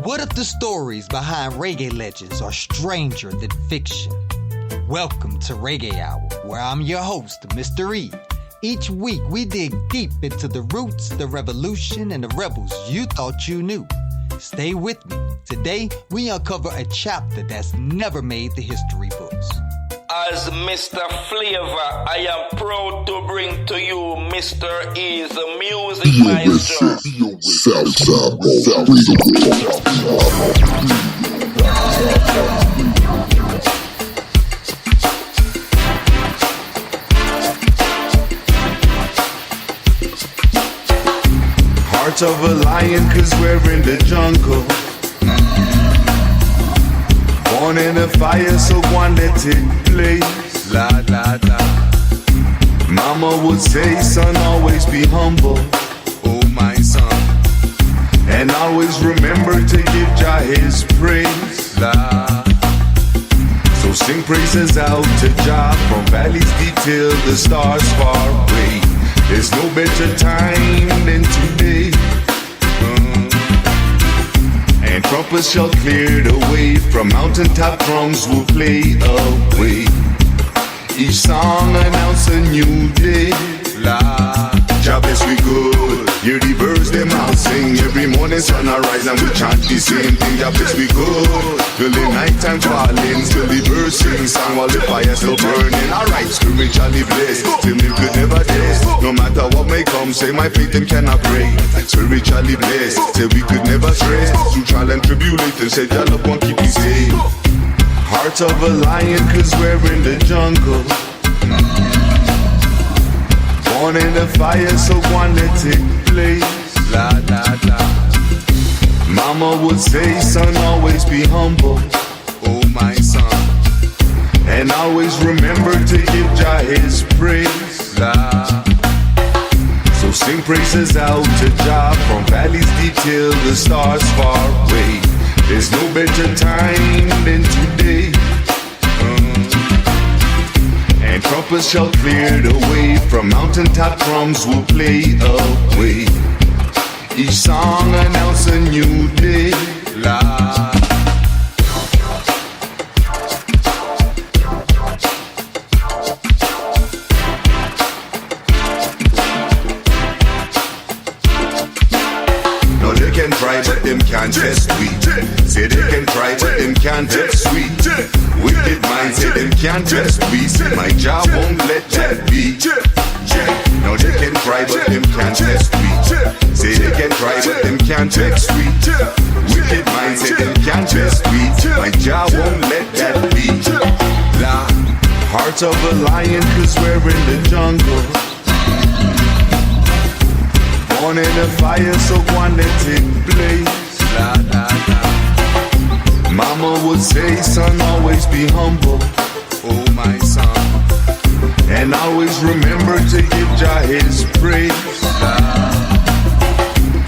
What if the stories behind reggae legends are stranger than fiction? Welcome to Reggae Hour, where I'm your host, Mr. E. Each week we dig deep into the roots, the revolution, and the rebels you thought you knew. Stay with me. Today we uncover a chapter that's never made the history books. As Mr. Flavor, I am proud to bring to you Mr. E's music maestro. Heart of a lion, 'cause we're in the jungle. Born in a fire, so one let it blaze. La la la. Mama would say, son, always be humble. Oh my son. And always remember to give Jah his praise. La. So sing praises out to Jah, from valleys deep till the stars far away. There's no better time than today. And trumpets shall clear the way, from mountaintop drums will play away. Each song announce a new day. La, Jah bless we good. Hear the birds them out sing. Every morning sun arise and we chant the same thing. Jah bless we good. Till the nighttime falling, till the birds sing song while the fire still burning. Alright, spiritually blessed, till me could never test. No matter what may come, say my faith them cannot break. Spiritually blessed, till we could never stress. Through trial and tribulation, say Jah love won't keep me safe. Heart of a lion, 'cause we're in the jungle. Born in the fire, so one let it blaze. La la la. Mama would say, son, always be humble. Oh my son. And always remember to give Jah his praise. La. So sing praises out to Jah, from valleys deep till the stars far away. There's no better time than today. And trumpets shall clear the way, from mountaintop drums will play away. Each song announce a new day. La. No, they can try, but them can't test we. Say they can try, but them can't test sweet. Wicked minds say them can't test we. Say my Jah won't let that be. No, they can try, but them can't test we. Say they can try, but them can't test sweet. Wicked minds say them can't test we. My Jah won't let that be. La, heart of a lion, 'cause we're in the jungle. Born in a fire, so one let it blaze. La la la. Mama would say, son, always be humble. Oh my son. And always remember to give Jah his praise. La.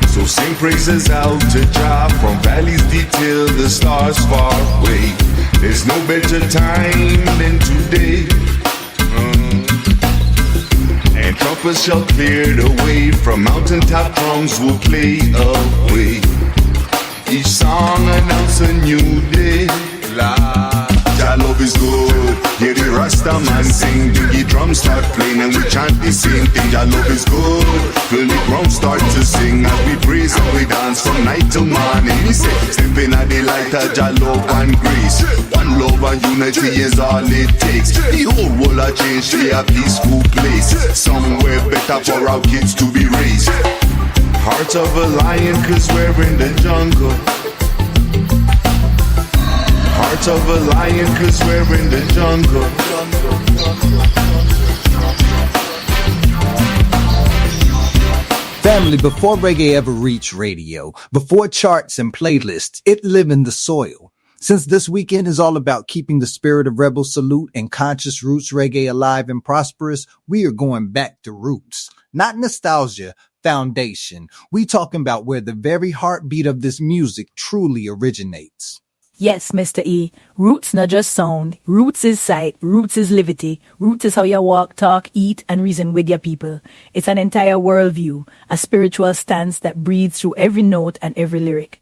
So sing praises out to Jah, from valleys deep till the stars far away. There's no better time than today. And trumpets shall clear the way, from mountaintop drums will play away. Each song announce a new day. La, Jah love is good. Hear the Rasta man sing, the drums start playing and we chant the same thing. Jah love is good. Feel the ground start to sing as we praise and we dance from night till morning. He say, step in at the light of Jah love and grace. One love and unity is all it takes. The whole world a change to a peaceful place, somewhere better for our kids to be raised. Heart of a lion, 'cause we're in the jungle. Heart of a lion, 'cause we're in the jungle. Family, before reggae ever reached radio, before charts and playlists, it lived in the soil. Since this weekend is all about keeping the spirit of rebel salute and conscious roots reggae alive and prosperous, we are going back to roots. Not nostalgia, foundation. We talking about where the very heartbeat of this music truly originates. Yes, Mr. E. Roots not just sound. Roots is sight. Roots is livity. Roots is how you walk, talk, eat, and reason with your people. It's an entire worldview, a spiritual stance that breathes through every note and every lyric.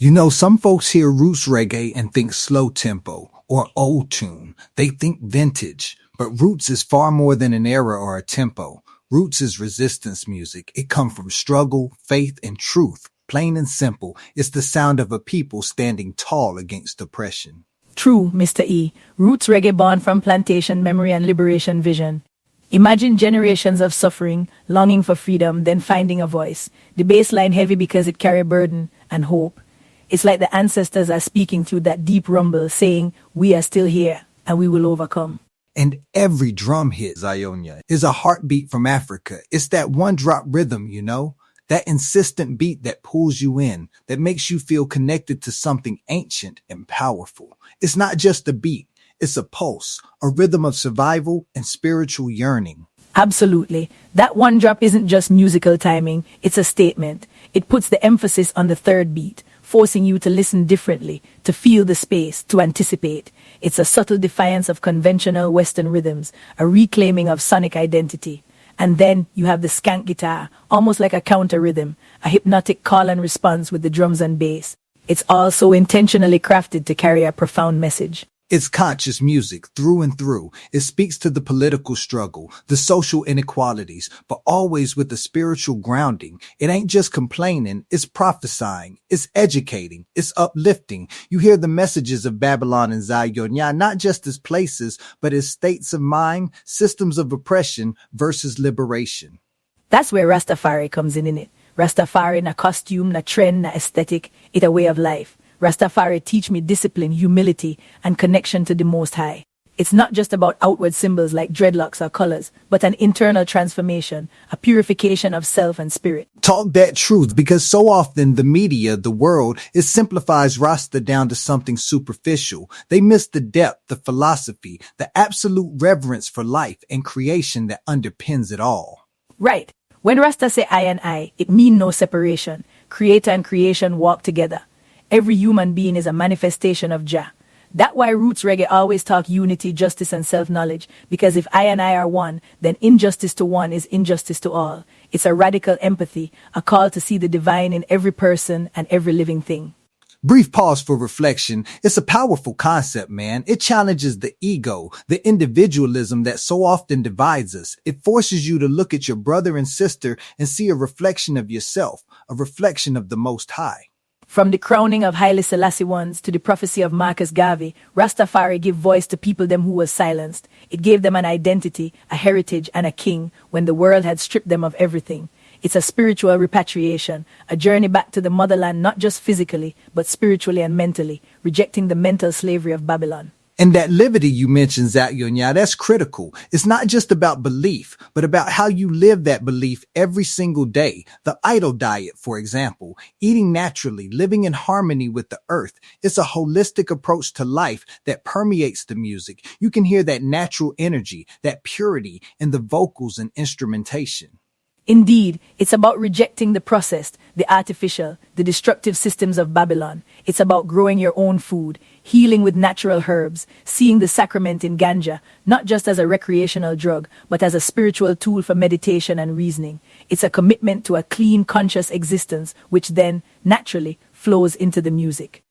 You know, some folks hear roots reggae and think slow tempo or old tune. They think vintage. But roots is far more than an era or a tempo. Roots is resistance music. It comes from struggle, faith, and truth. Plain and simple, it's the sound of a people standing tall against oppression. True, Mr. E. Roots reggae born from plantation memory and liberation vision. Imagine generations of suffering, longing for freedom, then finding a voice. The bass line heavy because it carry burden and hope. It's like the ancestors are speaking through that deep rumble, saying, we are still here and we will overcome. And every drum hit, Zai-O-Nya, is a heartbeat from Africa. It's that one drop rhythm, you know, that insistent beat that pulls you in, that makes you feel connected to something ancient and powerful. It's not just a beat. It's a pulse, a rhythm of survival and spiritual yearning. Absolutely. That one drop isn't just musical timing. It's a statement. It puts the emphasis on the third beat, forcing you to listen differently, to feel the space, to anticipate. It's a subtle defiance of conventional Western rhythms, a reclaiming of sonic identity. And then you have the skank guitar, almost like a counter rhythm, a hypnotic call and response with the drums and bass. It's also intentionally crafted to carry a profound message. It's conscious music through and through. It speaks to the political struggle, the social inequalities, but always with a spiritual grounding. It ain't just complaining, it's prophesying, it's educating, it's uplifting. You hear the messages of Babylon and Zai-O-Nya, not just as places, but as states of mind, systems of oppression versus liberation. That's where Rastafari comes in it. Rastafari na costume, na trend, na aesthetic, it a way of life. Rastafari teach me discipline, humility, and connection to the Most High. It's not just about outward symbols like dreadlocks or colors, but an internal transformation, a purification of self and spirit. Talk that truth, because so often the media, the world, it simplifies Rasta down to something superficial. They miss the depth, the philosophy, the absolute reverence for life and creation that underpins it all. Right. When Rasta say I and I, it mean no separation. Creator and creation walk together. Every human being is a manifestation of Jah. That's why roots reggae always talk unity, justice, and self-knowledge, because if I and I are one, then injustice to one is injustice to all. It's a radical empathy, a call to see the divine in every person and every living thing. Brief pause for reflection. It's a powerful concept, man. It challenges the ego, the individualism that so often divides us. It forces you to look at your brother and sister and see a reflection of yourself, a reflection of the Most High. From the crowning of Haile Selassie ones to the prophecy of Marcus Garvey, Rastafari give voice to people them who was silenced. It gave them an identity, a heritage, and a king when the world had stripped them of everything. It's a spiritual repatriation, a journey back to the motherland not just physically, but spiritually and mentally, rejecting the mental slavery of Babylon. And that liberty you mentioned, Zai-O-Nya, that's critical. It's not just about belief, but about how you live that belief every single day. The idol diet, for example, eating naturally, living in harmony with the earth. It's a holistic approach to life that permeates the music. You can hear that natural energy, that purity in the vocals and instrumentation. Indeed, it's about rejecting the processed, the artificial, the destructive systems of Babylon. It's about growing your own food, healing with natural herbs, seeing the sacrament in ganja, not just as a recreational drug, but as a spiritual tool for meditation and reasoning. It's a commitment to a clean, conscious existence, which then, naturally, flows into the music.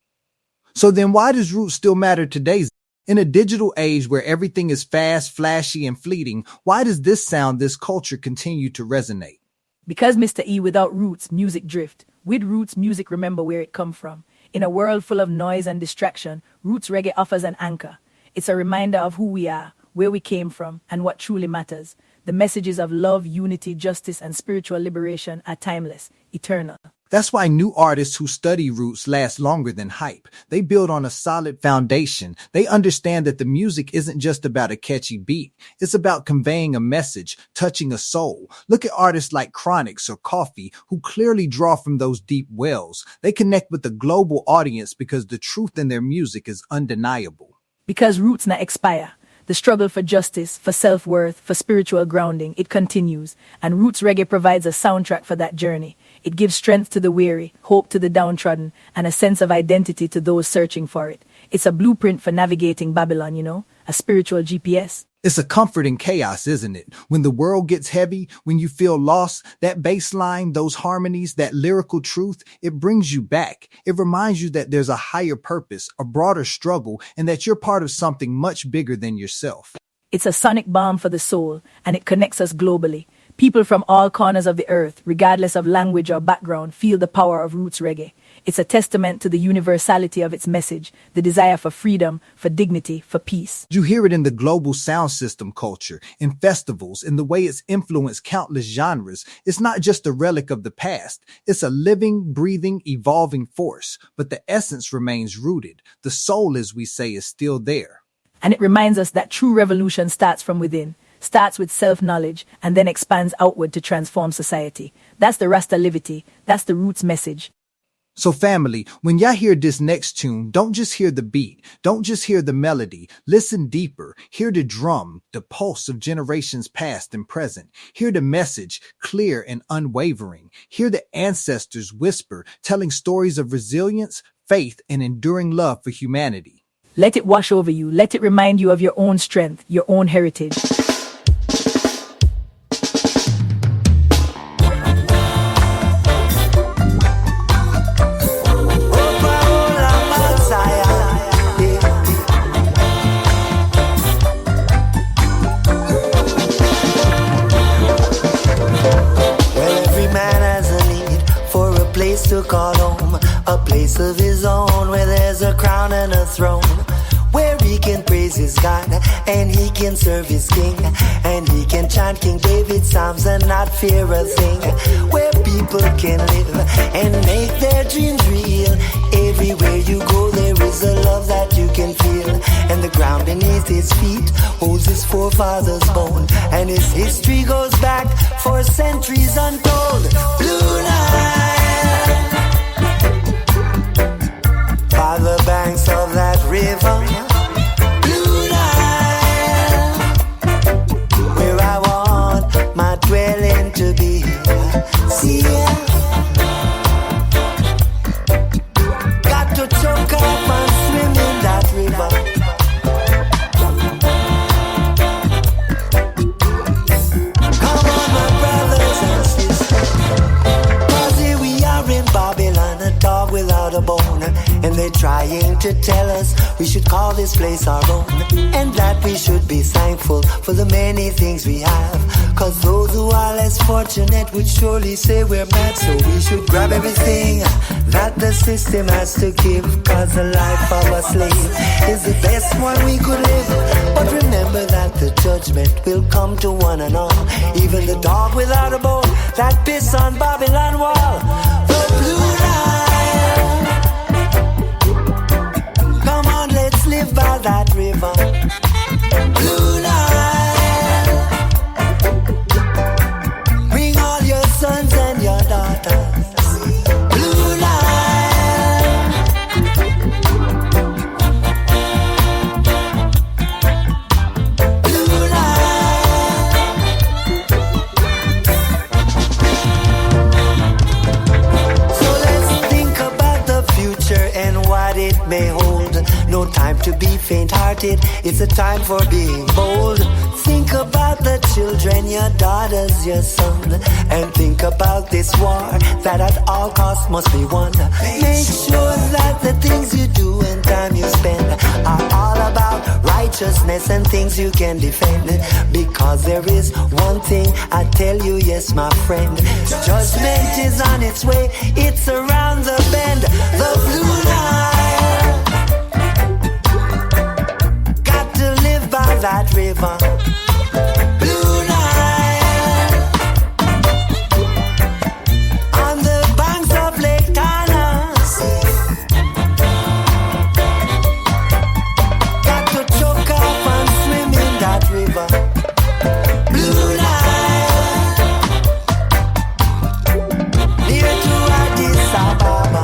So then why does roots still matter today? In a digital age where everything is fast, flashy, and fleeting, why does this sound, this culture continue to resonate? Because, Mr. E, without roots, music drift. With roots, music remember where it come from. In a world full of noise and distraction, roots reggae offers an anchor. It's a reminder of who we are, where we came from, and what truly matters. The messages of love, unity, justice, and spiritual liberation are timeless, eternal. That's why new artists who study roots last longer than hype. They build on a solid foundation. They understand that the music isn't just about a catchy beat. It's about conveying a message, touching a soul. Look at artists like Chronix or Coffee, who clearly draw from those deep wells. They connect with the global audience because the truth in their music is undeniable. Because roots not expire. The struggle for justice, for self-worth, for spiritual grounding, it continues. And roots reggae provides a soundtrack for that journey. It gives strength to the weary, hope to the downtrodden, and a sense of identity to those searching for it. It's a blueprint for navigating Babylon, you know, a spiritual GPS. It's a comfort in chaos, isn't it? When the world gets heavy, when you feel lost, that bass line, those harmonies, that lyrical truth, it brings you back. It reminds you that there's a higher purpose, a broader struggle, and that you're part of something much bigger than yourself. It's a sonic balm for the soul, and it connects us globally. People from all corners of the earth, regardless of language or background, feel the power of roots reggae. It's a testament to the universality of its message, the desire for freedom, for dignity, for peace. You hear it in the global sound system culture, in festivals, in the way it's influenced countless genres. It's not just a relic of the past. It's a living, breathing, evolving force. But the essence remains rooted. The soul, as we say, is still there. And it reminds us that true revolution starts from within, starts with self-knowledge, and then expands outward to transform society. That's the Rasta livity. That's the roots message. So family, when y'all hear this next tune, don't just hear the beat. Don't just hear the melody. Listen deeper. Hear the drum, the pulse of generations past and present. Hear the message, clear and unwavering. Hear the ancestors whisper, telling stories of resilience, faith, and enduring love for humanity. Let it wash over you. Let it remind you of your own strength, your own heritage. To call home, a place of his own where there's a crown and a throne, where he can praise his God and he can serve his king, and he can chant King David's psalms and not fear a thing, where people can live and make their dreams real. Everywhere you go there is a love that you can feel, and the ground beneath his feet holds his forefathers' bone, and his history goes back for centuries untold. Blue Nile, by the banks of that river, Blue Nile, where I want my dwelling to be. See ya. Got to choke up and swim in that river. Come on, my brothers and sisters, 'cause here we are in Babylon, a dog without a bone. And they're trying to tell us we should call this place our own, and that we should be thankful for the many things we have. 'Cause those who are less fortunate would surely say we're mad. So we should grab everything that the system has to give, 'cause the life of a slave is the best one we could live. But remember that the judgment will come to one and all, even the dog without a bone that piss on Babylon wall. The Blue Nile, let's live by that river. Blue Nile, bring all your sons and your daughters. Blue Nile, Blue Nile. So let's think about the future and what it may hold. No time to be faint-hearted, it's a time for being bold. Think about the children, your daughters, your son, and think about this war that at all costs must be won. Make sure that the things you do and time you spend are all about righteousness and things you can defend. Because there is one thing I tell you, yes, my friend, judgment is on its way, it's around the bend. The Blue Nile, by that river, Blue Nile, on the banks of Lake Tennessee. Got to choke up and swim in that river, Blue Nile, near to Addis Ababa.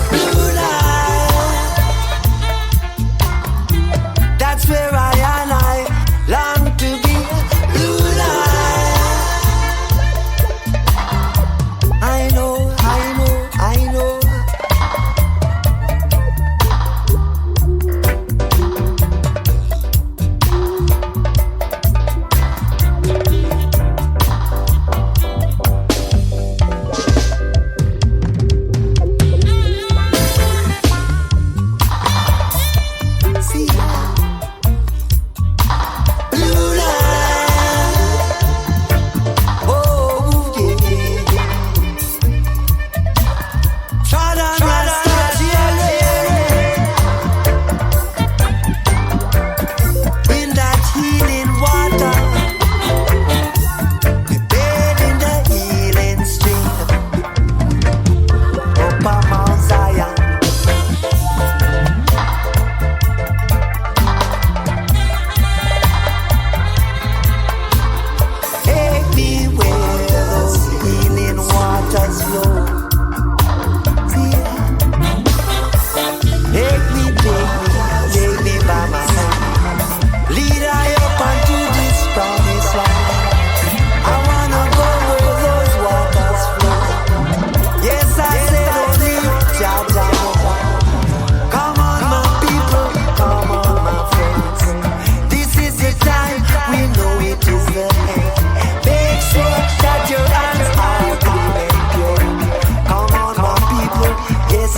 Blue Nile, that's where I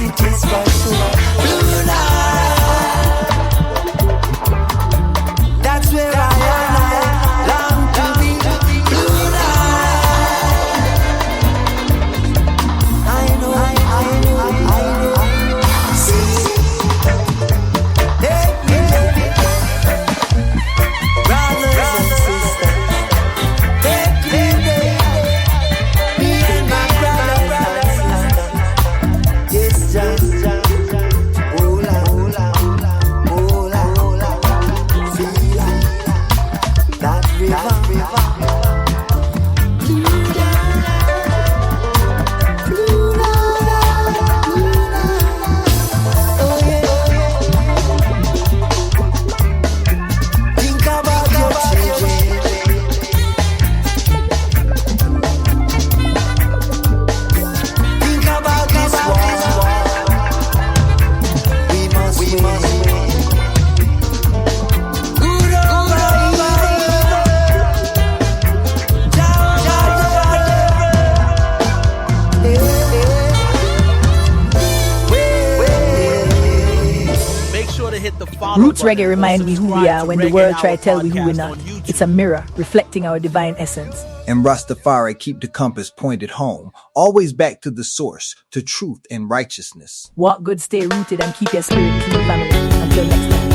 it is for sure. Blue Nile, that's where I long to be. Blue Nile, I know. See, take me there, brothers and sisters. Take me there, me and my brothers and sisters. Yes, just hola, hola, hola, hola, feel that river. Oh yeah. Think about your children. Think about this war. We must win. Good over evil. Down Make sure to hit the follow Roots button. reggae remind me who we are when the Reggae world Hour try to tell we who we're podcast not. on YouTube. It's a mirror reflecting our divine essence. And Rastafari keep the compass pointed home, always back to the source, to truth and righteousness. Walk good, stay rooted, and keep your spirit clean, family. Until next time.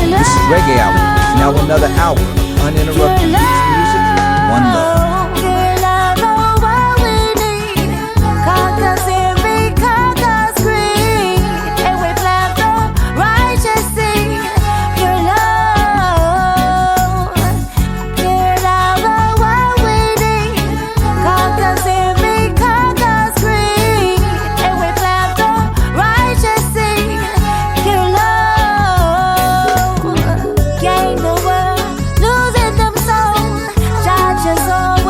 This is Reggae Hour. Now another hour of uninterrupted roots music. One love. Gain the world, losing them souls. Judges always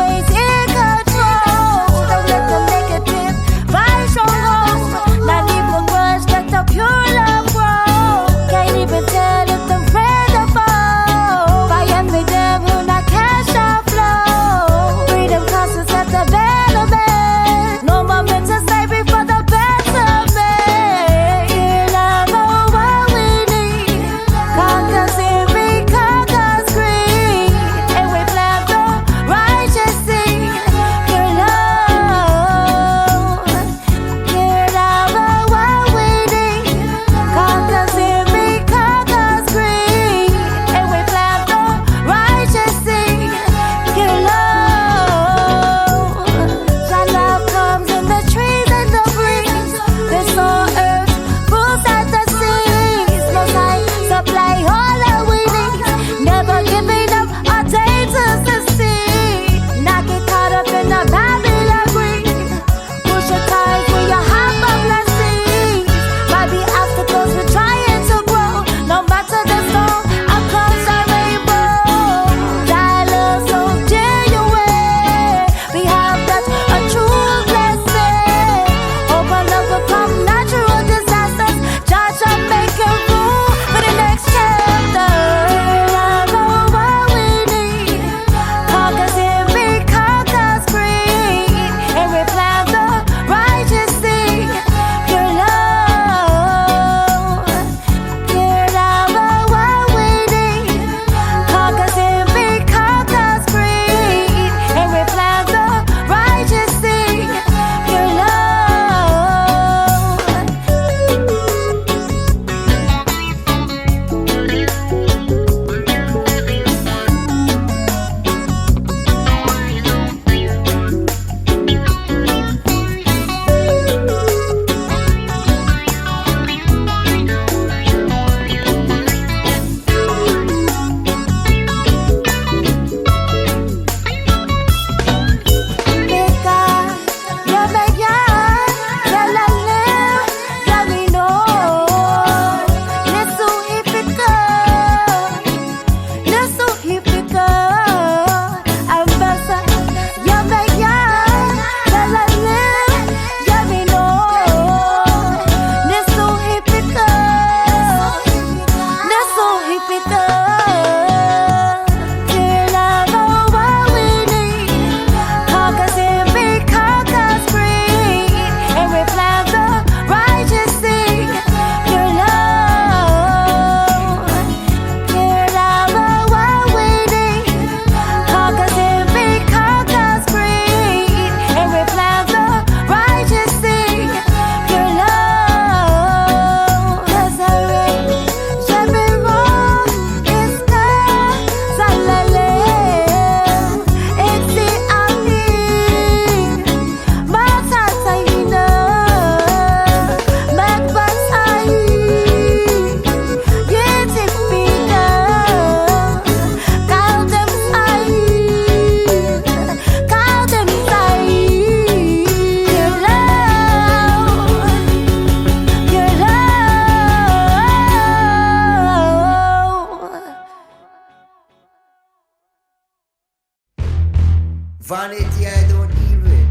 Vanity I don't deal with.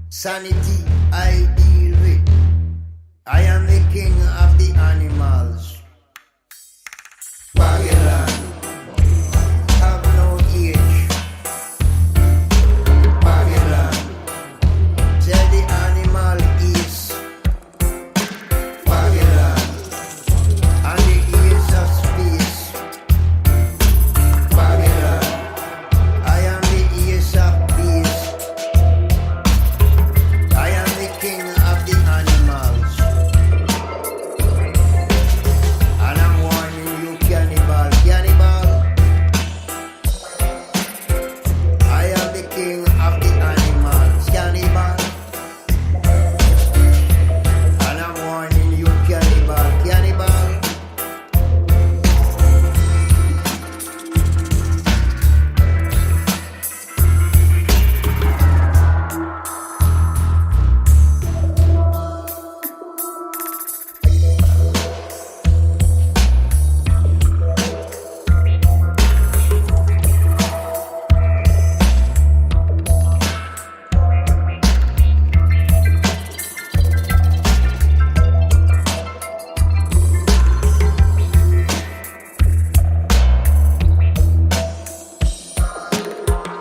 Sanity I deal with. I am the king of the animals. Babylon have no age. Babylon tell the animal is Babylon and the ears of space. Babylon, I am the ears of peace. I am the king of the animals. And I'm warning you, cannibal, cannibal. I am the king of the animals, cannibal. And I'm warning you, cannibal, cannibal.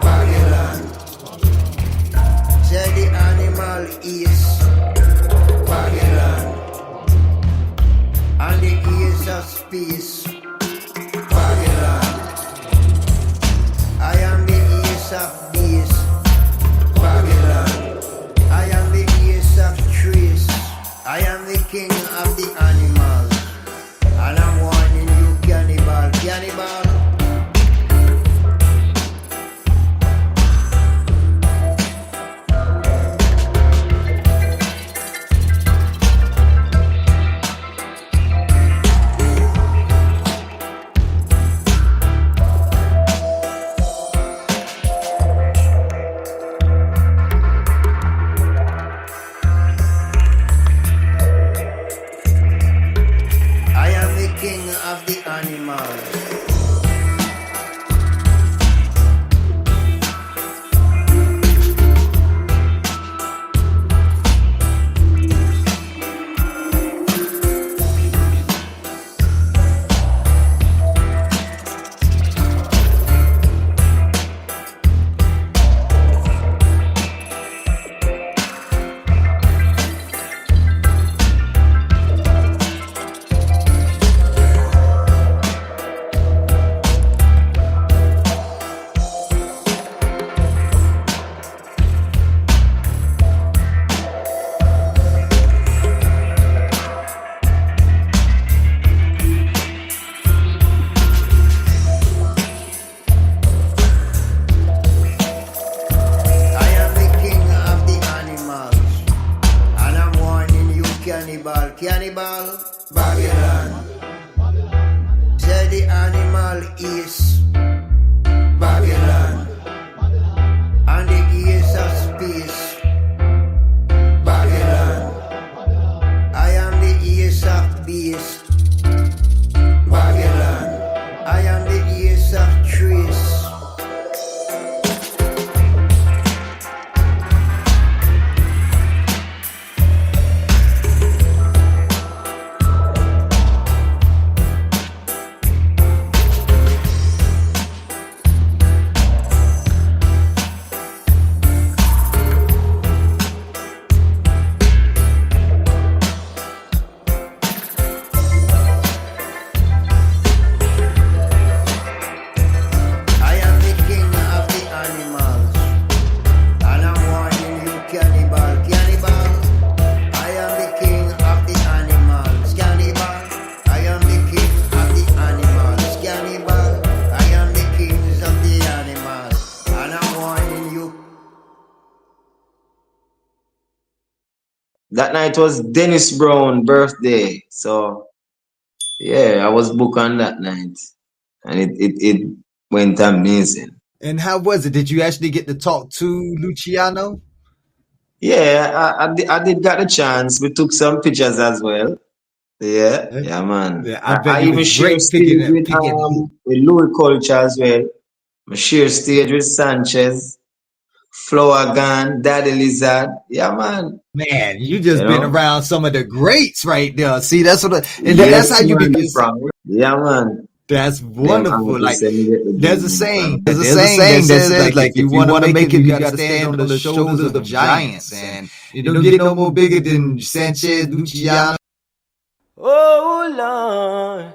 Babylon, say the animal is Babylon, and the ears of space. Babylon, I am the ears of beast. Babylon, I am the ears of trees. I am the king of the animals, and I'm warning you, cannibal, cannibal. I am the king of the animals. I am the king of the animals, and I'm warning you, cannibal, cannibal. Babylon, say the animal is Babylon, and the ears of space. Babylon, I am the ears of beast. Babylon, I am the ears of trees. I am the king of the animals, and I'm warning you, cannibal, cannibal. I am the king of the animals, cannibal. I am the king of the animals, cannibal. I am the kings of the animals, and I'm warning you. That night was Dennis Brown's birthday. So yeah, I was booked on that night. And it went amazing. And how was it? Did you actually get to talk to Luciano? Yeah, I did get a chance. We took some pictures as well. Yeah, man. Yeah, I even share stage with Louis Culture as well. I share stage with Sanchez. Flower Gun, Daddy Lizard. Yeah, man. Man, you just You been know? around some of the greats right there. See, that's what, and Yes, that's how you man, become. from. Yeah, man. That's Them wonderful. uncles Like, say me get the there's a business, saying. man. There's a saying that says like, if you want to make it, you got to stand on the shoulders of giants, and you don't get no more bigger than Sanchez, Luciano. Oh Lord,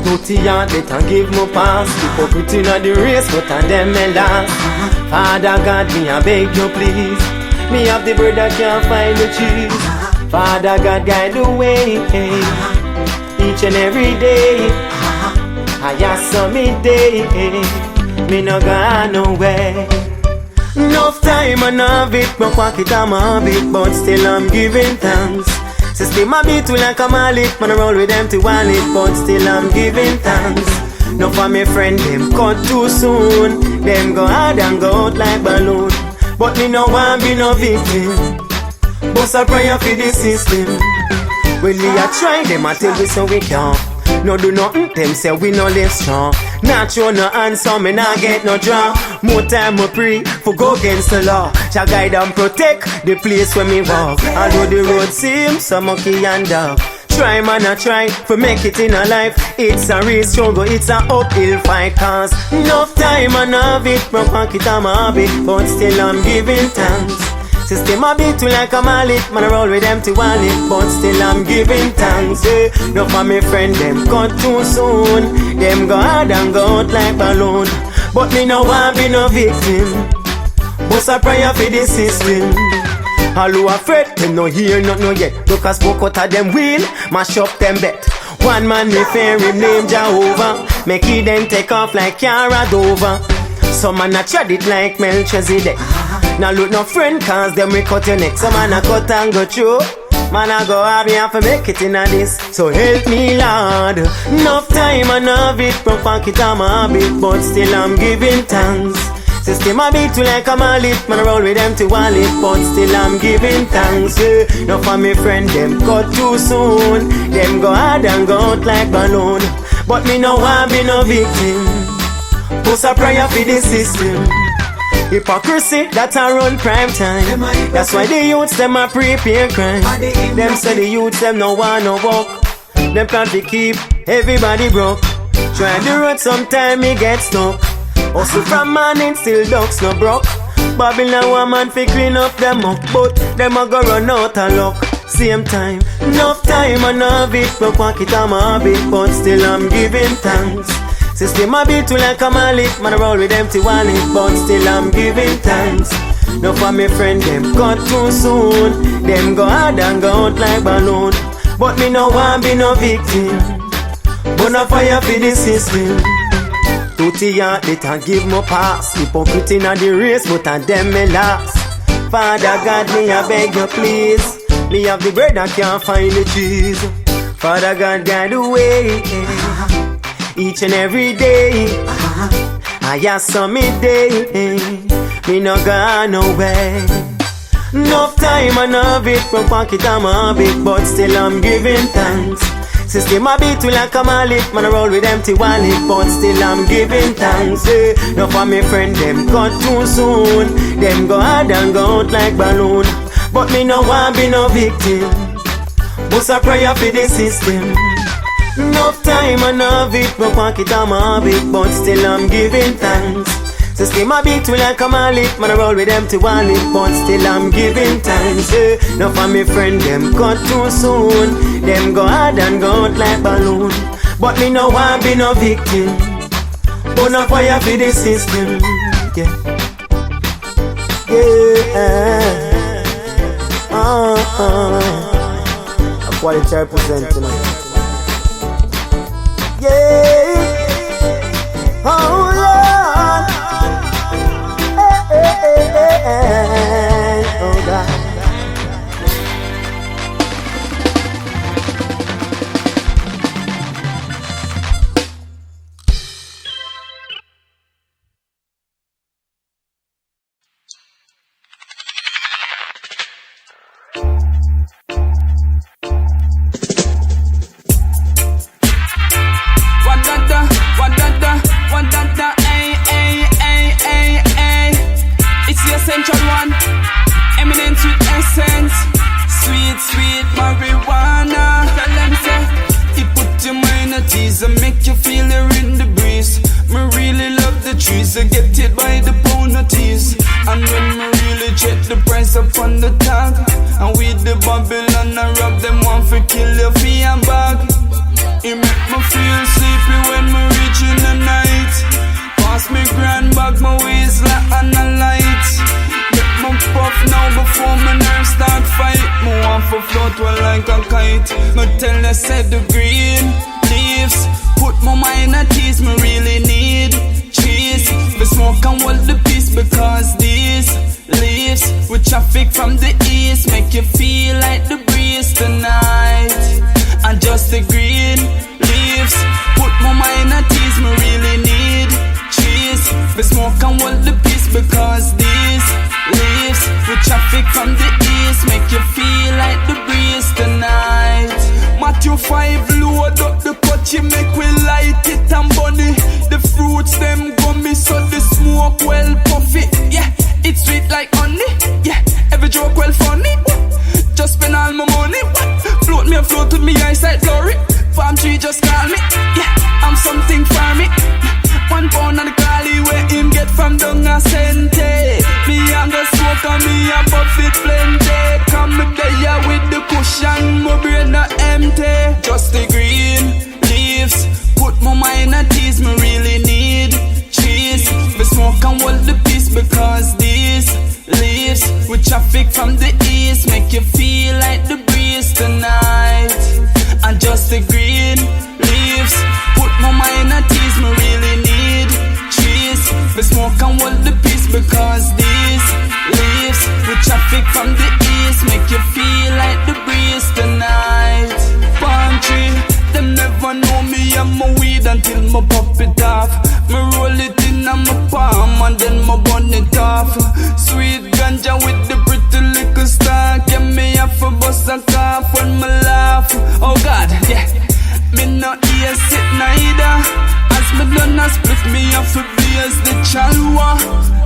dirty yard better give me pass. Hypocrite inna the race, but on them me last. Father God, me I beg you please. Me have the bread that can't find the cheese. Father God, guide the way, each and every day. I ask some day, me no go nowhere. Enough time and have it, my pocket I'm a bit, but still I'm giving thanks. System a beat like a mallet, man I roll with empty wallet, but still I'm giving thanks. No for me friend, them cut too soon. Them go hard and go out like balloon. But me no want be no victim. Bust a prayer for the system. When we a try, them a tell we so we can't. No do nothing, them say we no live strong. Not show no answer, me not get no draw. More time I pray, for go against the law. Shall guide and protect the place where me walk. Although the road seems so mucky and dark. Try man I try, for make it in a life. It's a real struggle, it's a uphill fight. Cause enough time and have it, my pocket I'm a habit, but still I'm giving thanks. System a beat like a mallet, man I roll with empty wallet, but still I'm giving thanks. No for me friend, them cut too soon. Them go hard and go out like balloon. But me no want be no victim. Bust a prayer for the system. All who afraid, them no hear nothing yet. Look a spoke out of them wheel, mash up them bet. One man me fear him name Jehovah. Make he then take off like Cara Dover. Some man a tread it like Melchizedek. Now look no friend, cause them we cut your neck. Some man a cut and go through. Man I go hard, me have to make it in a this. So help me Lord. Enough time and have it, from pocket I'm a habit, but still I'm giving thanks. System a beat like a mallet, man I roll with empty wallet, but still I'm giving thanks. No for me friend, them cut too soon. Them go hard and go out like balloon. But me no want be no victim. Post a prayer for the system. Hypocrisy that a run prime time. That's why the youths them a prepare crime. Them say the youths them no want no walk. Them plan to keep everybody broke. Try the road sometime me get stuck. Hustle from morning still ducks no broke. Babylon one man fi clean up them up, but them a go run out of luck. Same time, enough time and have it, my pocket I'm a habit, but still I'm giving thanks. System a beat like a mallet, man I roll with empty wallet, but still I'm giving thanks. No for me friend, them cut too soon. Them go hard and go out like balloon. But me no want be no victim. Burn a fire for the system. Dirty yard, they can give me pass. Hypocrite inna the race, but on them me last. Father God, me I beg you please. Me have the bread, I can't find the cheese. Father God, guide the way. Each and every day, I ask some day, me no go nowhere. Enough time and have it, from pocket I'm a habit, but still I'm giving thanks. System a beat like a mallet, man I roll with empty wallet, but still I'm giving thanks. No for me friend, them cut too soon. Them go hard and go out like balloon. But me no want be no victim. Bust a prayer for the system. Enough time and have it, my pocket I'm a habit, but still I'm giving thanks. System a beat like a mallet, man I roll with empty wallet, but still I'm giving thanks. No for me friend, them cut too soon. Them go hard and go out like balloon. But me no want be no victim. Burn a fire for the system. Yeah. A quality represent tonight. Yeah, oh Lord, oh God. One dada, up on the tag. And with the Babylon I rob them one for kill your fee and bag. It make me feel sleepy when me reach in the night. Pass me grand bag, my waist like on a light. Make me puff now before my nerves start fight. Me want for float well like a kite. Me tell you say the green leaves put my mind at ease. Me really need trees. The smoke and hold the peace because these leaves with traffic from the east make you feel like the breeze tonight. And just the green leaves put my mind at ease. Me really need trees. The smoke and hold the peace because these leaves with traffic from the east make you feel like the breeze tonight. Matthew 5 load up the pot, you make we light it and bunny. The fruits them gummy so the smoke well puffy. Yeah, it's sweet like honey. Yeah, every joke well funny. Just spend all my money. Float me afloat with me eyesight blurry. Farm tree just call me. Yeah, I'm something for me. 1 pound on the collie where him get from down a cente. Me and the smoke and me a buffet plenty. Come me there with the cushion, my brain not empty. Just the green leaves put my mind at ease. Me really need trees. The smoke and hold the peace because these leaves with traffic from the east make you feel like the breeze tonight. And just the green leaves put my mind at ease. Me really need trees. The smoke and hold the peace because these leaves with traffic from the east make you feel like the breeze tonight. Palm tree, them never know me and my weed until me pop it off. Me roll it in on my palm and then me burn it off. Sweet ganja with the pretty little star. Get me off a bus and cough when me laugh. Oh God, yeah. Me not here sit neither. As me done a split me off a blaze the chalwa.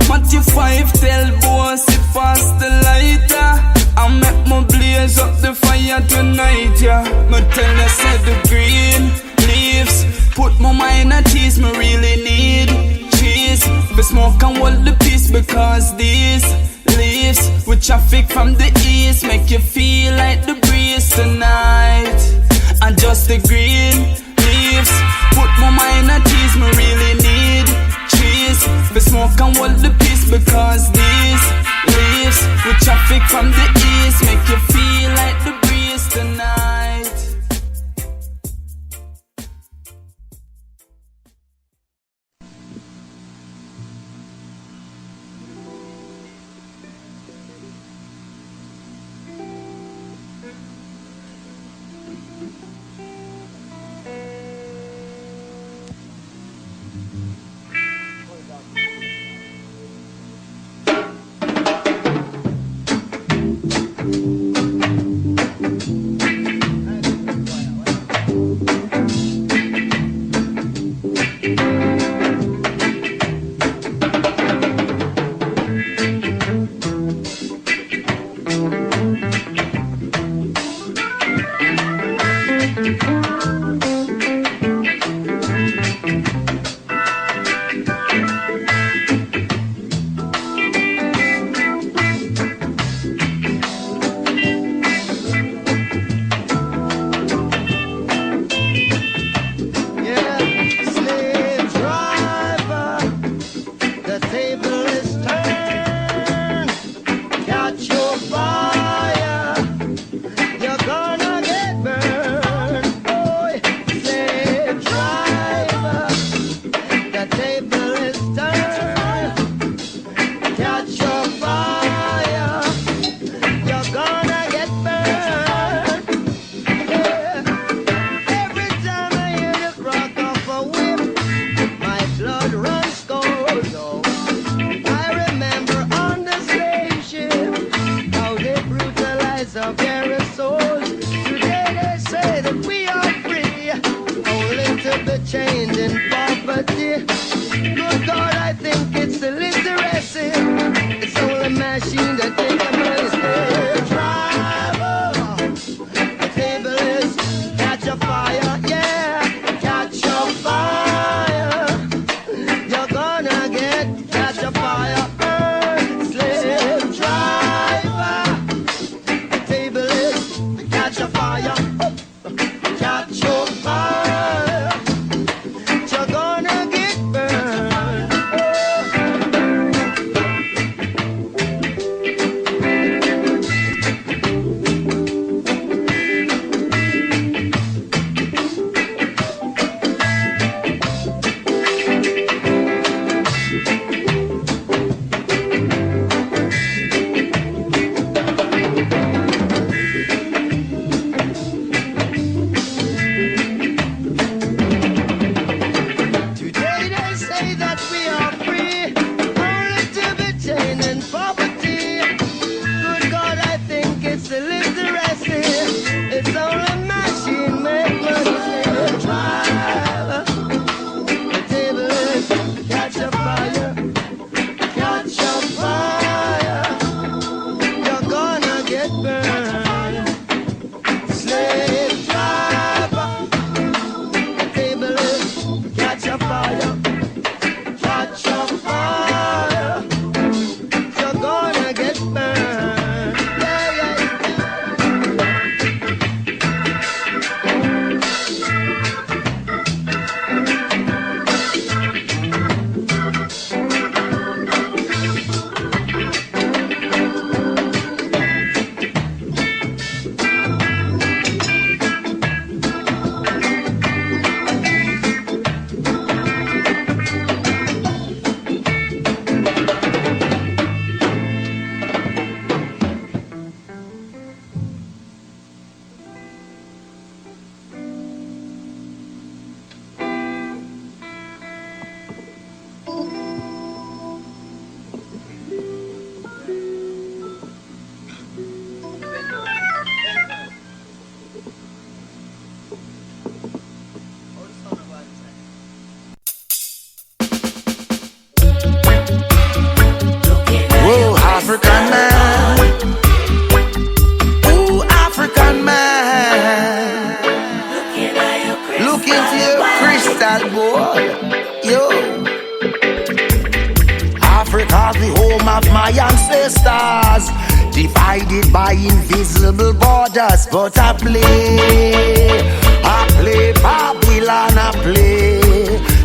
Matthew 5 tell boy sit fast the lighter. I make me blaze up the fire tonight, yeah. Me tell you say the green leaves put my mind at ease. Me really need trees. The smoke and hold the peace because these leaves with traffic from the east make you feel like the breeze tonight. And just the green leaves put my mind at ease. Me really need trees. The smoke and hold the peace because these leaves with traffic from the east make you feel like the breeze tonight. Catch a fire, burn, slave driver. get burned. Slave driver, table catch a fire, catch a fire. You're gonna get burned. Yeah, yeah. Whoa, African man. Ooh, African man. Look into your crystal ball. Yo. Africa, the home of my ancestors. Divided by invisible borders. But I play Babylon, I play.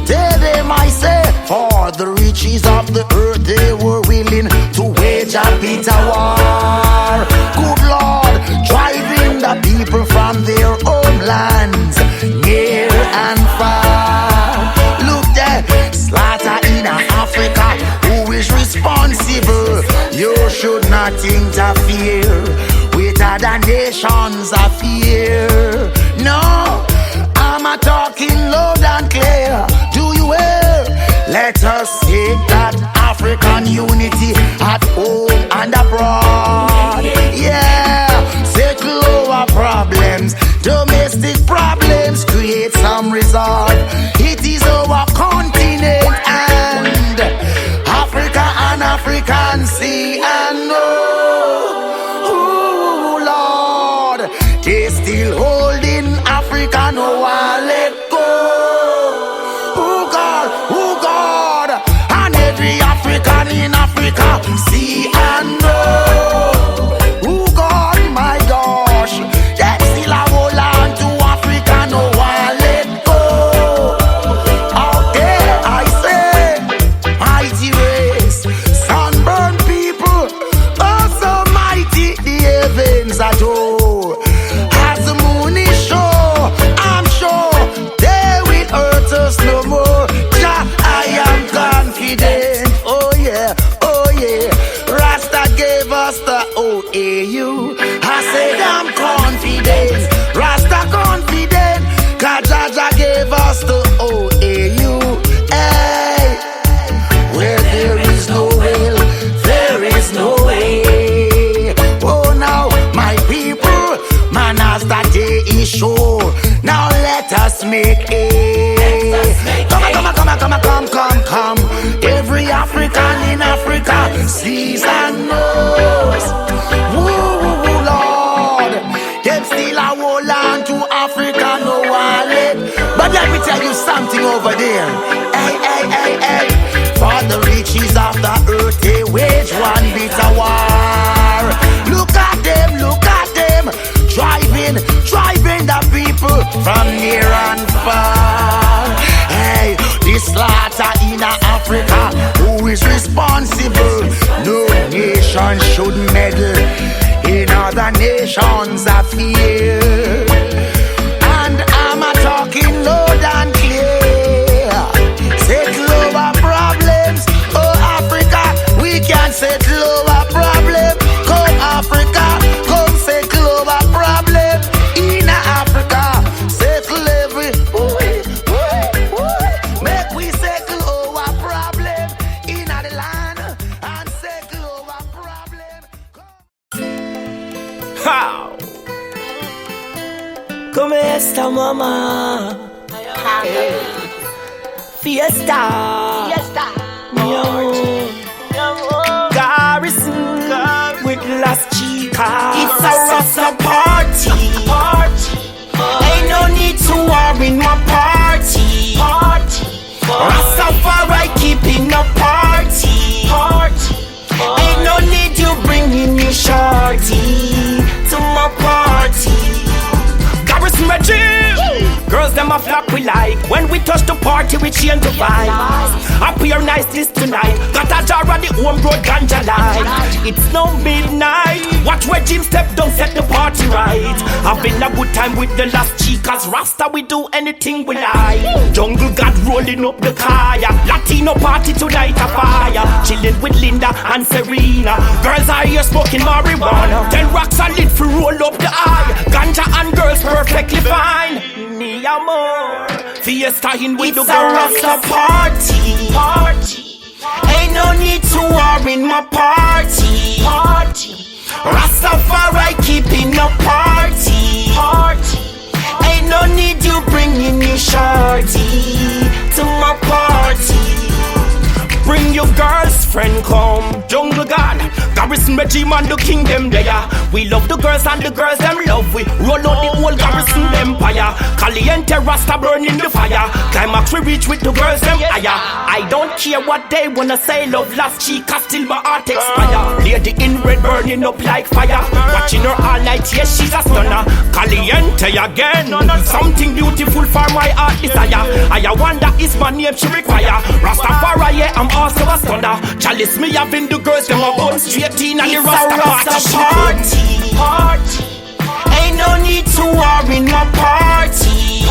Tell them I say, for the riches of the earth they were willing to wage a bitter war. Good Lord, driving the people from their homelands, near and far. Look there, slaughter in Africa. Who is responsible? You should not interfere with other nations' affairs. No, I'm a talking loud and clear. Do you hear? Let us take that African unity at home and abroad. Yeah, settle our problems, domestic problems, create some resolve. It is our continent and Africa and African sea and oh Lord, they still holding Africa, no one let go. Oh God, and every African in Africa, see and know. Oh God, my gosh, they still a hold on to Africa, no one let go. Out there, I say, mighty race, sunburned people, oh so mighty, the heavens adore. As the moon is show, I'm sure they will hurt us no more. Jah, I am confident. Oh yeah, Rasta gave us the OAU. I said I'm confident. Rasta confident. Kajaja gave us the OAU. Hey, where there is no will, there is no way. Oh now, my people, man, as the day is sure. Now let us make it. Come. Every African in Africa sees and knows. Woo, Lord, them still a hold on to Africa, no wallet. But let me tell you something over there. Hey. For the riches of the earth, they wage one bitter war. Look at them, driving the people from near and far. Hey, this slaughter in Africa, who is responsible? No nation should meddle in other nations' affairs. And I'm a talking loud and clear. Settle our problems, oh Africa, we can settle our problem. Come Africa, come settle our problem. In Africa, settle every make we settle our problem. In the land and settle our problem. How? Come esta mama. Fiesta. Mi amor. Garrison with Las Chicas. them a flock we like. When we touch the party, we change the vibes. Appear niceness tonight. Got a jar of the homegrown ganja light. It's no midnight. Watch where Jim step down, set the party right. Having a good time with the last chicas. Rasta, we do anything we like. Jungle God rolling up the kaya. Latino party tonight a fire. Chilling with Linda and Serena. Girls are here smoking marijuana. 10 rocks are lit for roll up the eye. Ganja and girls perfectly fine. Mi amor, fiesta in with the girls. It's a Rasta party. Ain't no need to war in my party. Rastafari keeping a party. Ain't no need you bringing your shorty to my party. Bring your girls, friend, come. Jungle God, Garrison regime and the kingdom there. We love the girls and the girls them love we. Roll out the whole Garrison empire. Caliente Rasta burning the fire. Climax we reach with the girls them higher. I don't care what they wanna say. Love last chica till my heart expire. Lady in red burning up like fire. Watching her all night, yes she's a stunner. Caliente again. Something beautiful for my heart desire. I wonder is my name she require. Rastafari, yeah, I'm also a stunner. Chalice me having the girls them a bone straight in and the Rasta party. Ain't no need to war in my party.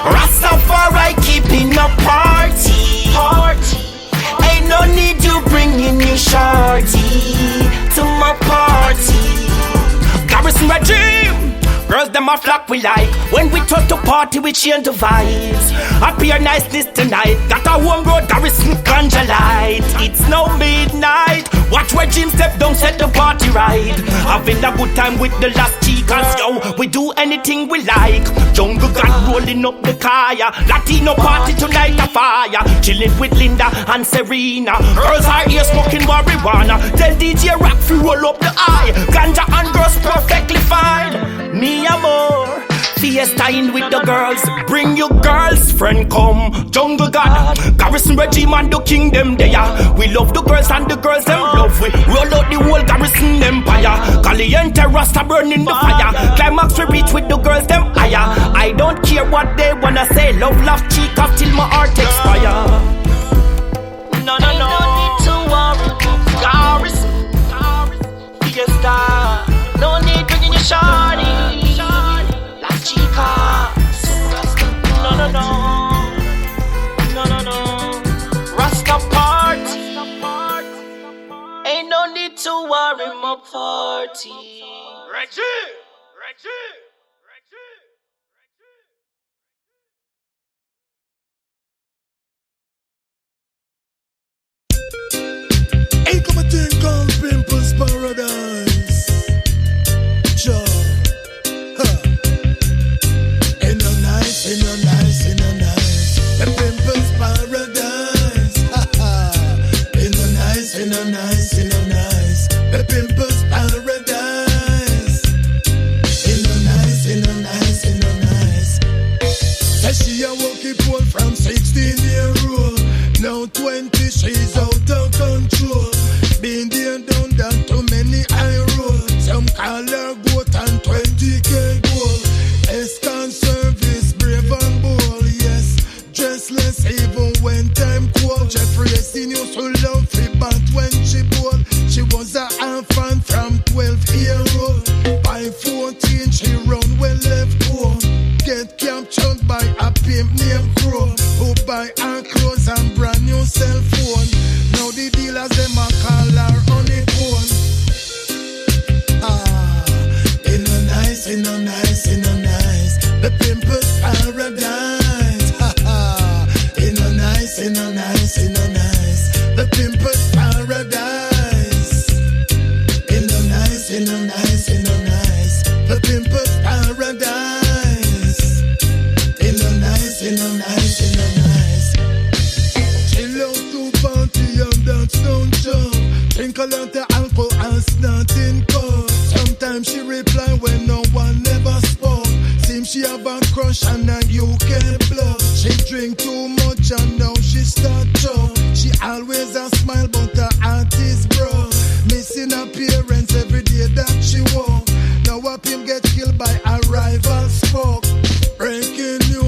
Rastafari keeping a party. Ain't no need you bringing your shorty to my party. Garrison regime. Girls them a flock we like. When we touch the party we change the vibes. Appear niceness tonight. Got a homegrown Garrison ganja light. It's no midnight. Watch where Jim step down, set the party right. Having a good time with the last chicas. Yo, we do anything we like. Jungle God rolling up the kaya. Latino party tonight a fire. Chilling with Linda and Serena. Girls are here smoking marijuana. Tell DJ Rock fi roll up the eye. Ganja and girls perfectly fine. Mi amor, fiesta in with the girls. Bring your girls, friend, come. Jungle God, Garrison regime and the kingdom there. We love the girls and the girls them love we. Roll out the whole Garrison empire. Caliente Rasta burning the fire. Climax we reach with the girls them higher. I don't care what they wanna say. Love chica till my heart expire. No. No need to worry. Garrison, fiesta. No need bringing your shawty. Las chicas. No. Rasta party. Ain't no need to worry my party. Reggae. Ain't come a thing called Pimple's Paradise. Ain't no nice. The Pimple's Paradise. Ain't no nice. The Pimple's Paradise. Ain't no nice. Said she a walkie pole from 16-year-old. Now 20, she's out of control. Been there, done that, too many high roads. Some call her goat and 20K gold. Escort service, brave and bold, yes. Dressless even when time cold. Jeffrey Epstein used to love free bat when she bold. She was a infant from 12-year-old. By 14, she run well left home. Get captured by a pimp named Crow, who buy her clothes and brand new cell phone. Now the dealers them a call her on the phone. Ain't no nice. The Pimple's Paradise. Ain't no nice. The Pimple's Paradise. Ain't no nice. The Pimple's Paradise. Ain't no nice. She love to party and dance, don't jump. Drink a lot of alcohol and starting cold. Sometimes she reply when no one ever spoke. Seems she have a crush and now you can't blow. She drink too much and now she start choke. She always a smile but her heart is broke. Missing appearance every day that she walk. Now up him get killed by a rival smoke. Breaking news.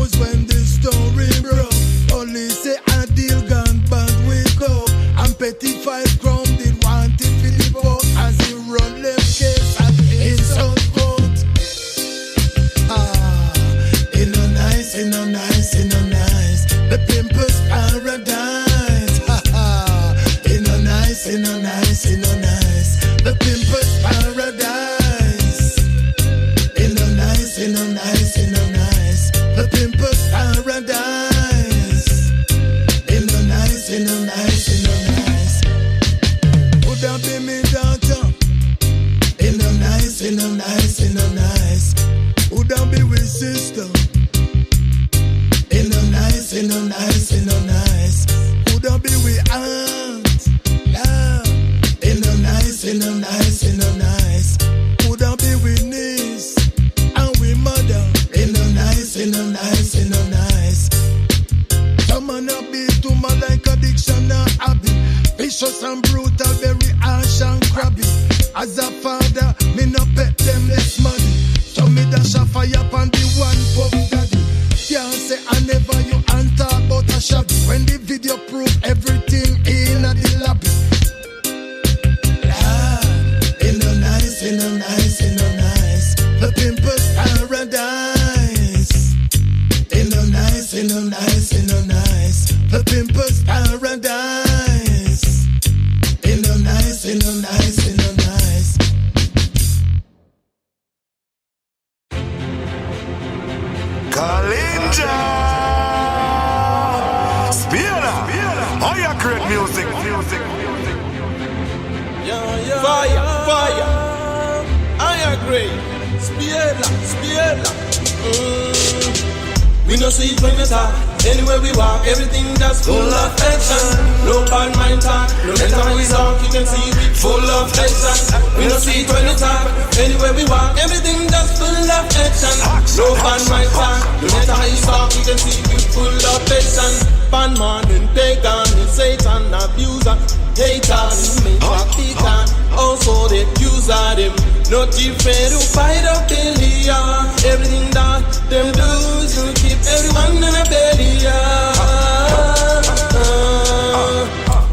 in a nice, in a nice. Would I be with sister? In a nice, in a nice, in a nice. Would I be with aunt? Yeah. In a nice, in a nice, in a nice. Would I be with niece and with mother? In a nice, in a nice, in a nice. Come on, I be to my like addiction or habit. Vicious and brutal, very harsh and crabby. As a father, me no pet them less money. So me dash a fire upon the one puff daddy. Can't say I never you and talk about a shabby. When the video prove everything in a the lobby. In a nice, in a nice, in a nice. The pimpers paradise. In a nice, in a nice, in a nice. The pimpers paradise. In a nice, in a nice, in a nice. Kalinja Spiela Oh yeah, great music. Fire, fire. I agree. Spiela. We no see it when we talk. Anywhere we walk, everything that's full of action. No bad mind talk. No matter how we talk, you can see we full of action. We no see it when we talk. Anywhere we walk, everything that's full of action. No bad mind talk. No matter how you talk, you can see we full of action. Bad man and pagan and Satan abuser. Haters, make a beater. Also the accuser them. Not afraid to fight up failure. Everything that them do is to keep everyone in a belly.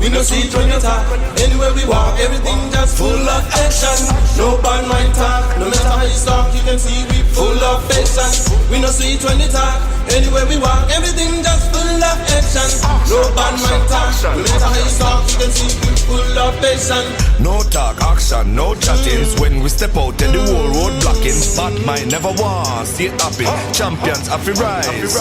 We no see it when you talk. Anywhere we walk, everything just full of action. No bad mind talk. No matter how you talk, you can see we full of action. We no see it when you talk. Anywhere we walk, everything just full of action. No bad mind talk. No matter how you talk, you can see we full of action. No talk, action, no chattings. When we step out, then the whole road blocking. Bad mind never wants, see it happen. Champions have to rise.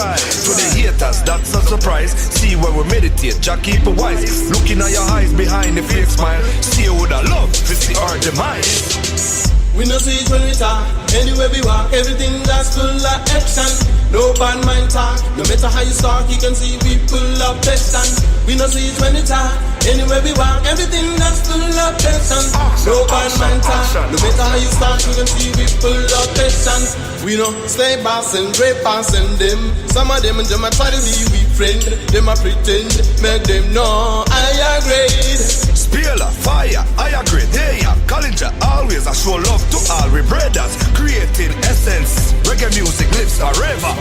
To the haters, that's a surprise. See where we meditate, Jack keep it wise. Looking at your eyes behind the fake smile. See with a love, this is our demise. We no see it when we talk. Anywhere we walk, everything that's full of action. No bad mind talk. No matter how you talk, you can see we full of action. We no see it when we talk. Anywhere we walk, everything that's full of action. No bad mind talk. No matter how you talk, you can see we full of action. We no stay bossing, great bossing them. Some of them a try to be we friend. Them a pretend, make them know I agree. Spieler, fire, I agree. Hey, Kalinja always I show love to all we brothers. Creating essence. Reggae music lives forever.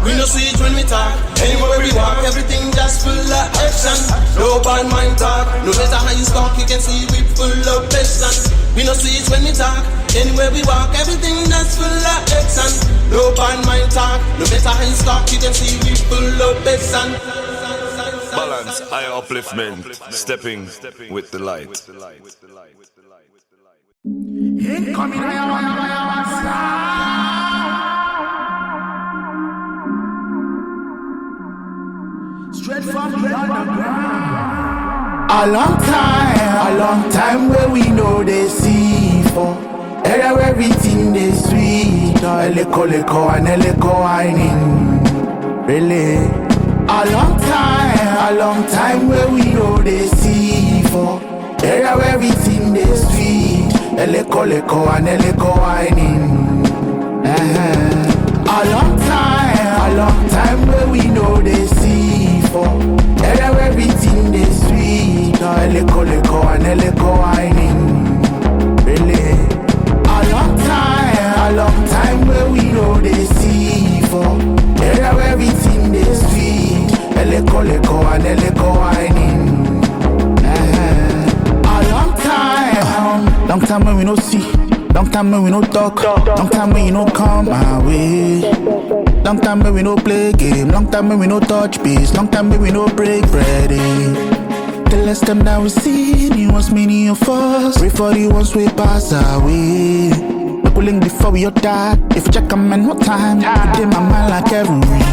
We no see it when we talk. Anywhere we walk, everything just full of action. No bad mind talk. No matter how you talk, you can see we full of passion. We no see it when we talk. Anywhere we walk, everything that's full of action. No bad mind talk. No matter how you talk, you can see we full of passion. Balance, high upliftment, stepping with the light. Incoming straight from the underground. A long time where we know they see for. Era everything they sweet. Eleko and eleko whining. Really. A long time where we know they see for. Era everything they sweet. Eleko and eleko whining. A long time where we know they see for. Era everything they sweet. Eleko and eleko whining. Really. A long time where we know they see for. Era everything they sweet. Eleko and eleko whining. A long time when we no see. Long time when we no talk. Long time when you no come my way. Long time when we no play game. Long time when we no touch base. Long time when we no break bread. The last time that we see you was many of us. Pray for the ones we pass away. Make we link before we die. If you check a man, no time. Put in my mind like every day.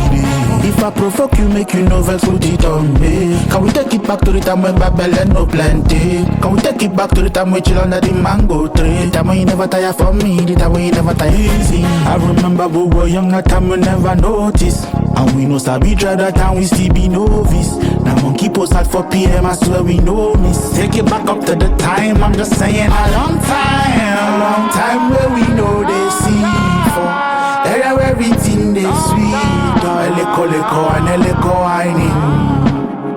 If I provoke you, make you know vex put it on me. Can we take it back to the time when Babylon no plenty? Can we take it back to the time we chill under the mango tree? The time when you never tire for me, the time when you never tire easy. I remember we were young, that time we never noticed. And we know Sabi try that time we still be novice. Now monkey post at 4 p.m. I swear we know miss. Take it back up to the time, I'm just saying a long time where we know they see for. There everything they sweet. Eleko and eleko whining.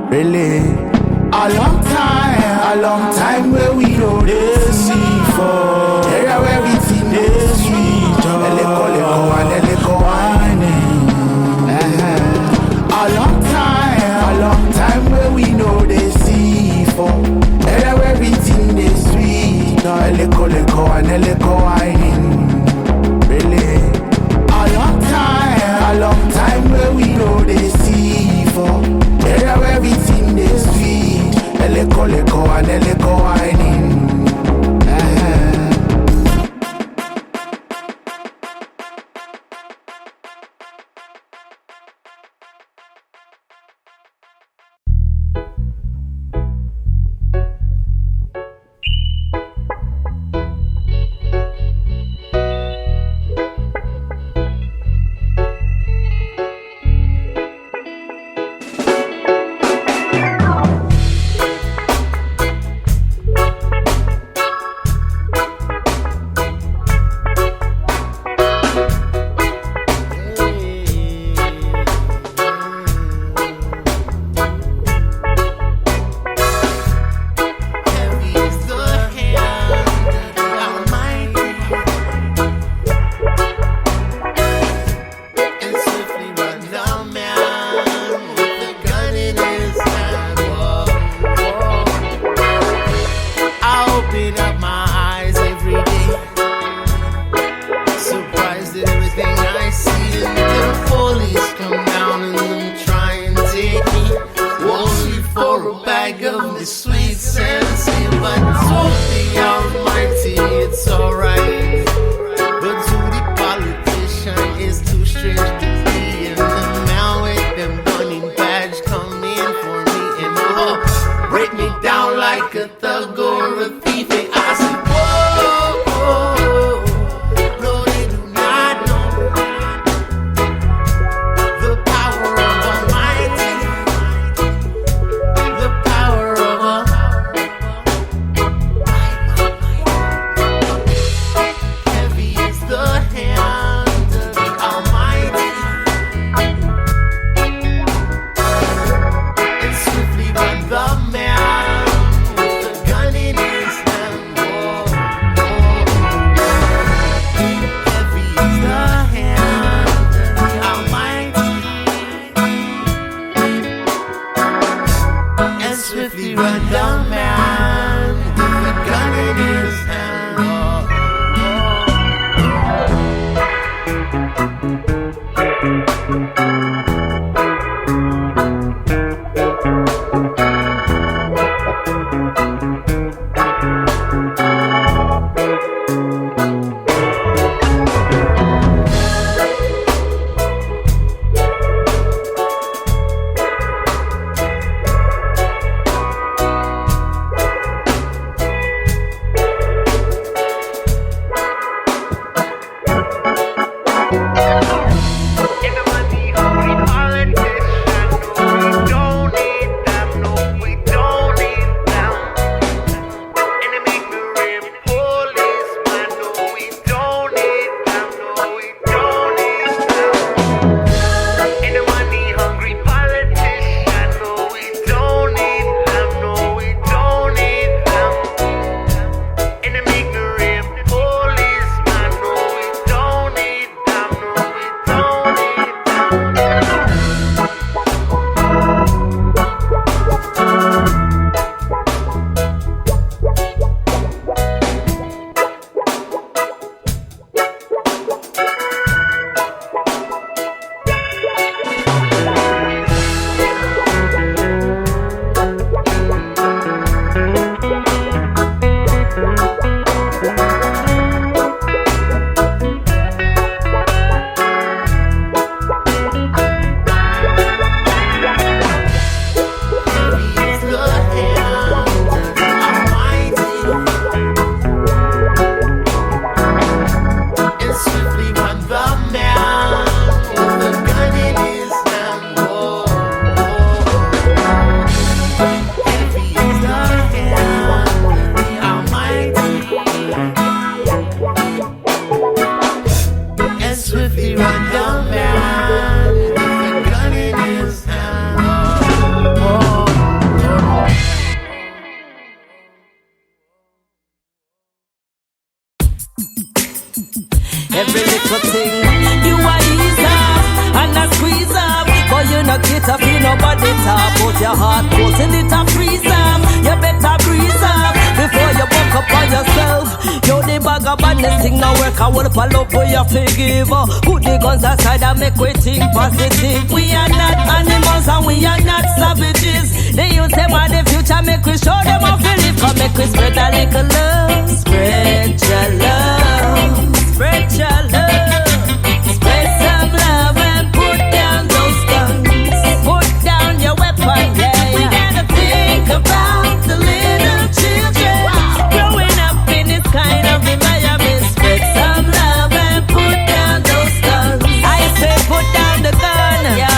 Really? A long time where we know they see for. There everything they sweet. Eleko and eleko whining. A long time where we know they see for. There everything they sweet. Eleko and eleko whining. every little thing. You are ease up and a squeeze up, but you not get up in nobody top. Put your heart close in it and freeze up. You better breeze up before you buck up on yourself. Yo, the bag of badness thing now work. I will pull up for you forgive. Put the guns aside and make we think positive. We are not animals and we are not savages. They use them on the future, make we show them how to live. Come make we spread a little love. Spread your love. Spread your love. Spread some love and put down those guns. Put down your weapon, yeah. We gotta think about the little children growing up in this kind of environment. Spread some love and put down those guns. I say put down the gun, yo.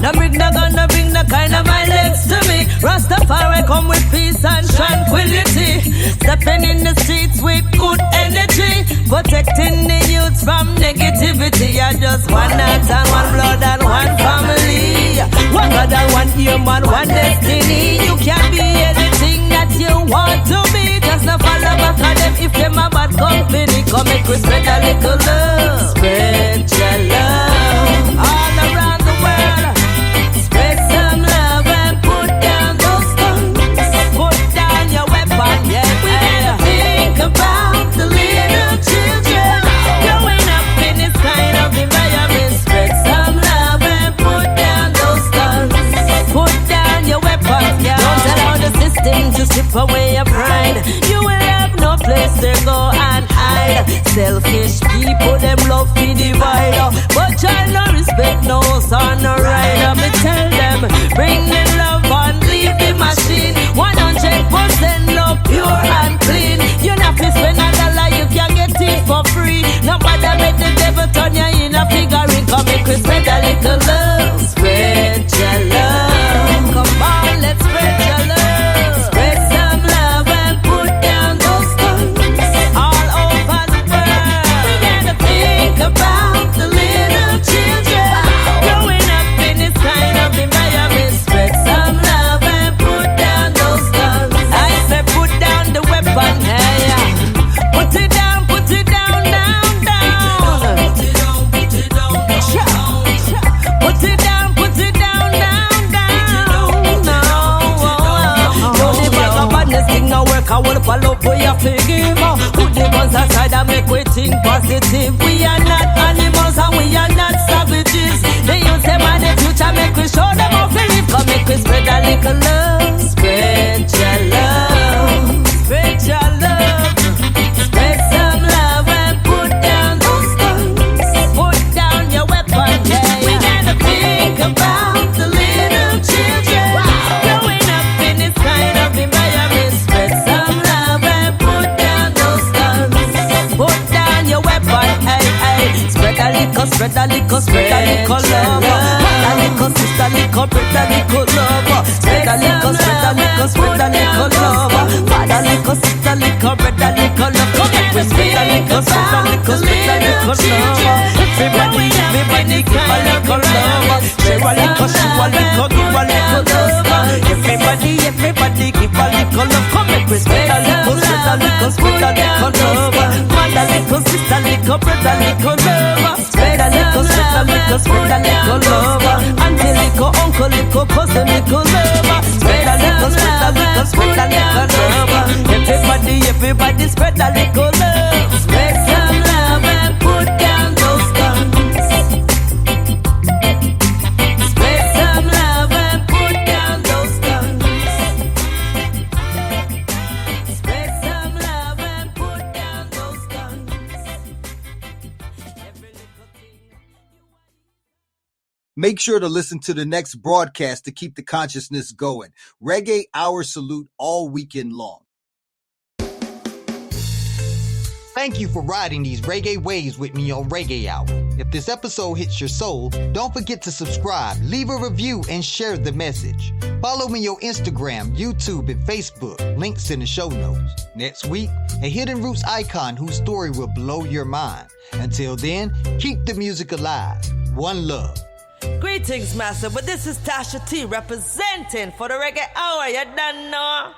Don't bring the gun, don't bring the kind of violence to me. Rastafari come with peace and tranquility. Stepping in the streets with good energy, protecting the youth from negativity. I just one heart and one blood and one family. One God and one human, one destiny. You can be anything that you want to be. Just not follow back on them if them a bad company. Come make we spread a little love. Spread your love all around the world. Spread some love and put down those guns. Put down your weapon, yeah. We gotta think about the little children growing up in this kind of environment. Spread some love and put down those guns. Put down your weapon, yeah. Don't allow the system to strip away your pride. You will have no place to go and hide. Selfish people, them love to divide. But child no respect, no son, no rider. Me tell them, bring the love and leave the machine. 100% love, pure and clean. You not fi spend a dollar, you can get it for free. Nobody make the devil turn you in a figurine. Come make we spread a little love. Spread your love. Come on, let's spread your love. Spread some love and put down those guns all over the world. We gotta think about the little children growing up in this kind of environment. Spread some love and put down those guns. I say put down the weapon, hey, yeah. Put it down, down, down. Put it down, down, down. Yo, the bag of badness thing now work. I will follow for you forgive. Put the guns aside and make we think positive. We are not animals and we are not savages. They use them on the future, make we show them how to live. Come make we spread a little love. Spread your love. Spread your love. Spread some love and put down those guns. Put down your weapon, yeah. We gotta think about the little children growing up in this kind of environment. Spread some love and put down those guns. Put down your weapon, hey, hey. Spread a little, spread a little, spread a little love. Put a little sister, little brother, little love. Spread a little, spread a little, spread a little love. Put a little sister, little brother, little love. Come on, we spread a little, spread a little, spread a little love. Everybody, everybody give a little love. Share a little, show a little, give a little love. Everybody, everybody give a little love. Come on, we spread a little, spread a little, spread a little love. Mother, little sister, little brother, little love. Spread a little, spread a little, spread a little love. Auntie, little uncle, little cousin, little love. Spread a little, spread a little, spread a little love. Everybody, everybody spread a little love. Spread some love and put down those guns. Spread some love and put down those guns. Spread some love and put down those guns. Make sure to listen to the next broadcast to keep the consciousness going. Reggae Hour Salute all weekend long. Thank you for riding these reggae waves with me on Reggae Hour. If this episode hits your soul, don't forget to subscribe, leave a review, and share the message. Follow me on Instagram, YouTube, and Facebook. Links in the show notes. Next week, a Hidden Roots icon whose story will blow your mind. Until then, keep the music alive. One love. Greetings, master, but this is Tasha T representing for the Reggae Hour, you done know.